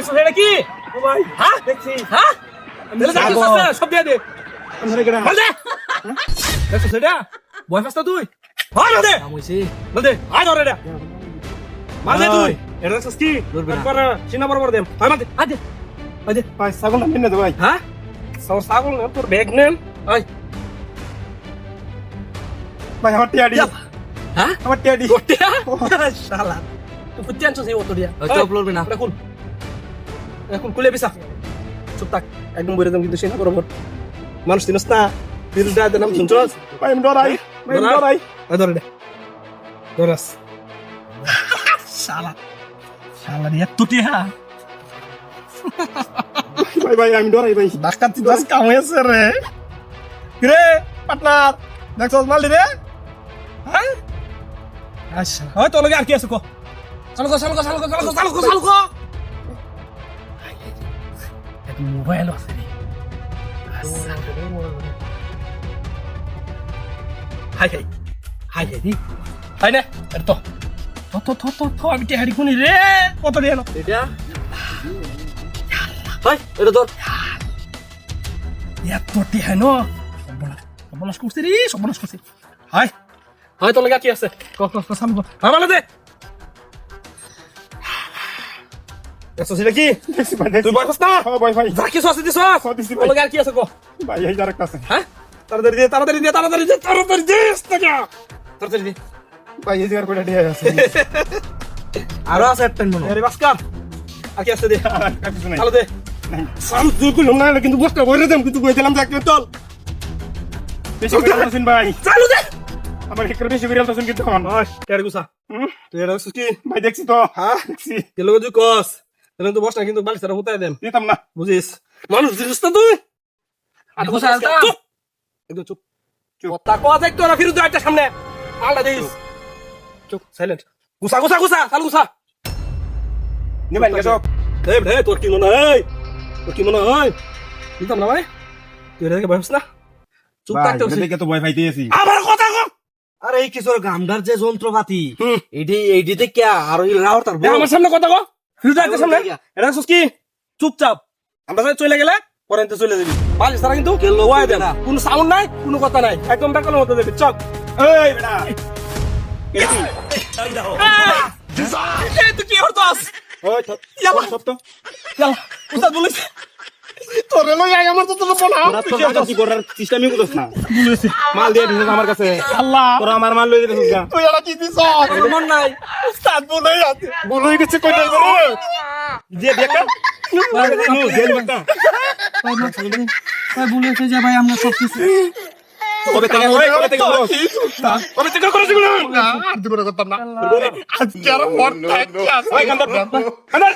দেখছো এটা কি ও ভাই হ্যাঁ দেখছি হ্যাঁ তাহলে যা কিছু আছে সব দিয়ে দে ধরে গেড়া বল দে দেখছো সেটা বয় ফাস্তা তুই হয় না দে কামুইছি বল দে আয় ধরে এটা মার দে তুই এটা দেখছিস কি ধরবে না। একবার সিনা বরাবর দেম হয় মার দে আয় দে আয় দে ভাই ছাগল না মিনে দে ভাই হ্যাঁ ছাগল না তোর ব্যাগ নেন আয় ভাই আমার টিয়াডি হ্যাঁ আমার টিয়াডি গোটিয়া শালা তুই ফুটতে আনছিস এই অতরিয়া চপ লড়বে না এখন এখন খুলে বিসা চুপ থাক একদম বইরে দাম কিন্তু সিনা বরাবর মানুষ চিনস না বিরুদ্ধে আদের নাম শুনছস ভাই আমি ডরাই ভাই আমি ডরাই আয় ধরে দে ধরাস শালা শালা রে তুটিয়া ভাই ভাই আমি ডরাই ভাই ডাকাতি দাস কাম হয়েছে রে রে পার্টনার দেখছস মালি রে হ্যাঁ আচ্ছা হয় তো লগে আর কি আছে কো চালু কো এক মোবাইল আছে রে হাই দি হাই না এটা তো আমি তে হারি কোনি রে কত রে এলো এটা ভাই এটা ধর এত টিহা ন সর্বনাশ করছে রে সর্বনাশ করছে হাই হাই তো লাগা কি আছে সামনে আমালে দে দেখছো সেটা কি দেখছি ভাই তুই বয়স না ও ভাই ভাই যা কিছু আছে দিছ দিছি ভাই। লাগা কি আছে কো ভাই এই যার একটা আছে হ্যাঁ তাড়াতাড়ি দে তাড়াতাড়ি দে ভাই এই যার কয়টা টিয়া আছে আরো আছে একটা মনে আরে বাসকার আর কি আছে দে আর কিছু নাই চালো দে সাম তুই কইলাম না কিন্তু বসটা বইরে দেম কিন্তু কইছিলাম যে একটা চল বেশি করে আছেন ভাই চালু দে আমার একটু বেশি করে আছেন কিন্তু এখন ওই কেড়ে গুসা হুম? তুই এটা দেখছিস কি ভাই দেখছি তো হ্যাঁ দেখছি কেলো তুই কস তাহলে তো বস না কিন্তু বালিশ তারা হুতাই দেন দিতাম না বুঝিস মানুষ জিনিস তো তুই আর গুসা আলতা। চুপ একদম চুপ চুপ। কথা কথা একটু না ফিরুদ একটা সামনে আলটা দিস চুপ সাইলেন্ট গুসা চালু গুসা নি ভাই গেছো এই ভাই তোর কি মনে হয় দিতাম না ভাই তুই রেখে ভাবছিস না চুপ ভাই থাকতে এটা দেখে তো ভয় পাইতে আছি আমার কথা কম আরে এই কিছুর গামদার যে যন্ত্রপাতি হুম। এইটিতে কে আর ওই রাওয়ার তার এ, আমার সামনে কথা কো ফিরুদ একটা সামনে এটা দেখছিস কি চুপচাপ আমরা সাথে চলে গেলে পরে এনতে চলে যাবি বালিশ তারা কিন্তু ওয়াই দেনা কোনো সাউন্ড নাই কোনো কথা নাই একদম বেকালের মতো দেবি চক এই বেটা এই তুই কি হরতাস ওই ইয়ালা। সব তো ইয়ালা উস্তাদ বলিস তোর লই আই আমার তো তোর বলা তোরা তো জানো কি করার সিস্টেমই করছ না বলিস মাল দিয়ে দিছিস আমার কাছে আল্লাহ তোরা আমার মাল লই দিছিস গা তুই এলা কি দিছ মন নাই উস্তাদ বলাই আছে বলই গেছে কই নাই রে যে দেখা নু জেল বাটা ভাই বলেছে যে ভাই আমরা সব কিছু কবে থেকে বলো কবে থেকে করেছি গুলো আর দিব করতাম না আজকে আর মরতা ওই কান্দর কান্দর